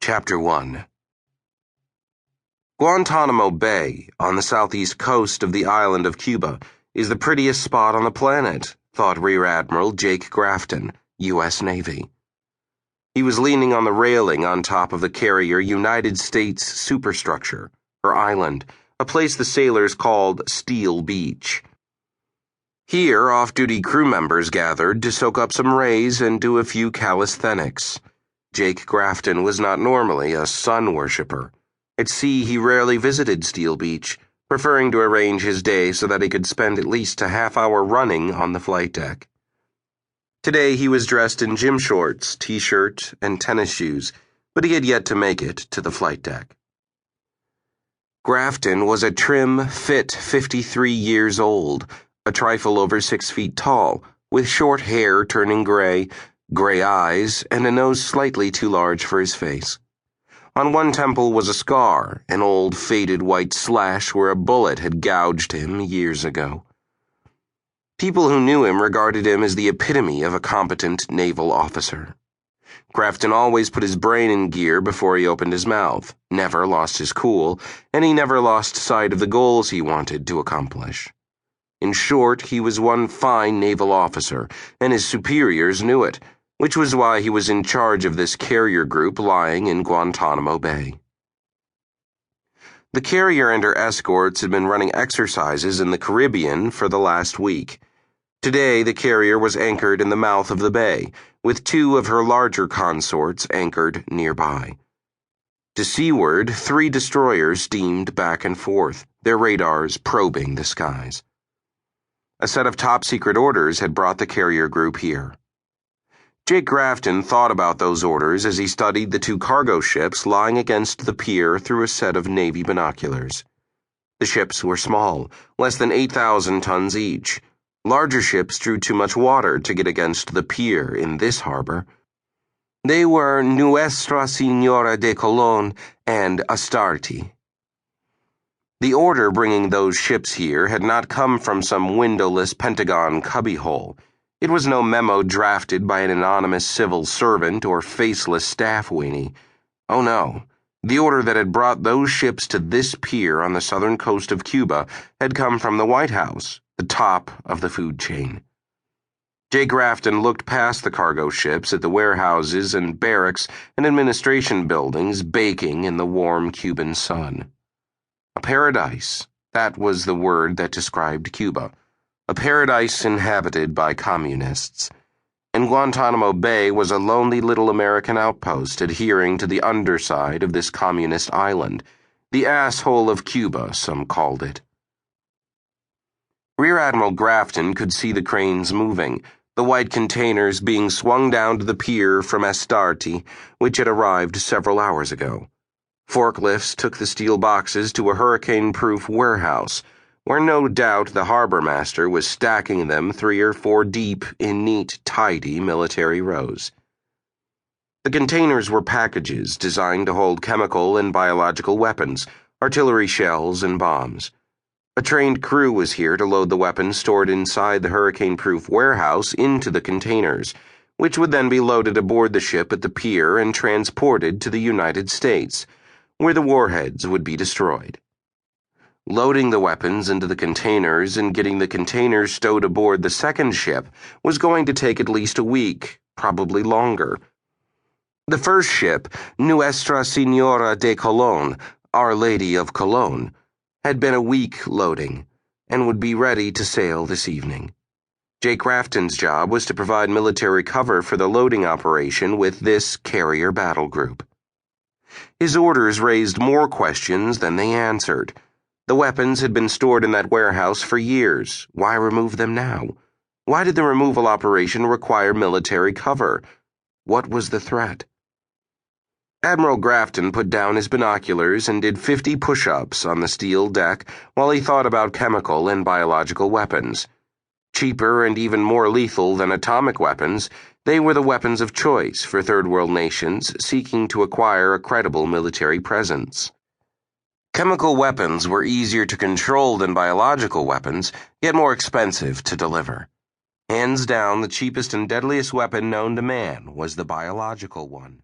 Chapter 1 Guantanamo Bay, on the southeast coast of the island of Cuba, is the prettiest spot on the planet, thought Rear Admiral Jake Grafton, U.S. Navy. He was leaning on the railing on top of the carrier United States superstructure, or island, a place the sailors called Steel Beach. Here, off-duty crew members gathered to soak up some rays and do a few calisthenics. Jake Grafton was not normally a sun worshipper. At sea, he rarely visited Steel Beach, preferring to arrange his day so that he could spend at least a half-hour running on the flight deck. Today, he was dressed in gym shorts, t-shirt, and tennis shoes, but he had yet to make it to the flight deck. Grafton was a trim, fit 53 years old, a trifle over 6 feet tall, with short hair turning gray eyes, and a nose slightly too large for his face. On one temple was a scar, an old faded white slash where a bullet had gouged him years ago. People who knew him regarded him as the epitome of a competent naval officer. Grafton always put his brain in gear before he opened his mouth, never lost his cool, and he never lost sight of the goals he wanted to accomplish. In short, he was one fine naval officer, and his superiors knew it, which was why he was in charge of this carrier group lying in Guantanamo Bay. The carrier and her escorts had been running exercises in the Caribbean for the last week. Today, the carrier was anchored in the mouth of the bay, with 2 of her larger consorts anchored nearby. To seaward, 3 destroyers steamed back and forth, their radars probing the skies. A set of top-secret orders had brought the carrier group here. Jake Grafton thought about those orders as he studied the 2 cargo ships lying against the pier through a set of Navy binoculars. The ships were small, less than 8,000 tons each. Larger ships drew too much water to get against the pier in this harbor. They were Nuestra Señora de Colón and Astarte. The order bringing those ships here had not come from some windowless Pentagon cubbyhole. It was no memo drafted by an anonymous civil servant or faceless staff weenie. Oh no, the order that had brought those ships to this pier on the southern coast of Cuba had come from the White House, the top of the food chain. Jake Grafton looked past the cargo ships at the warehouses and barracks and administration buildings baking in the warm Cuban sun. A paradise, that was the word that described Cuba. A paradise inhabited by communists. And Guantanamo Bay was a lonely little American outpost adhering to the underside of this communist island. The asshole of Cuba, some called it. Rear Admiral Grafton could see the cranes moving, the white containers being swung down to the pier from Astarte, which had arrived several hours ago. Forklifts took the steel boxes to a hurricane-proof warehouse, where no doubt the harbor master was stacking them 3 or 4 deep in neat, tidy military rows. The containers were packages designed to hold chemical and biological weapons, artillery shells, and bombs. A trained crew was here to load the weapons stored inside the hurricane-proof warehouse into the containers, which would then be loaded aboard the ship at the pier and transported to the United States, where the warheads would be destroyed. Loading the weapons into the containers and getting the containers stowed aboard the second ship was going to take at least a week, probably longer. The first ship, Nuestra Señora de Colón, Our Lady of Cologne, had been a week loading and would be ready to sail this evening. Jake Grafton's job was to provide military cover for the loading operation with this carrier battle group. His orders raised more questions than they answered. The weapons had been stored in that warehouse for years. Why remove them now? Why did the removal operation require military cover? What was the threat? Admiral Grafton put down his binoculars and did 50 push-ups on the steel deck while he thought about chemical and biological weapons. Cheaper and even more lethal than atomic weapons, they were the weapons of choice for third-world nations seeking to acquire a credible military presence. Chemical weapons were easier to control than biological weapons, yet more expensive to deliver. Hands down, the cheapest and deadliest weapon known to man was the biological one.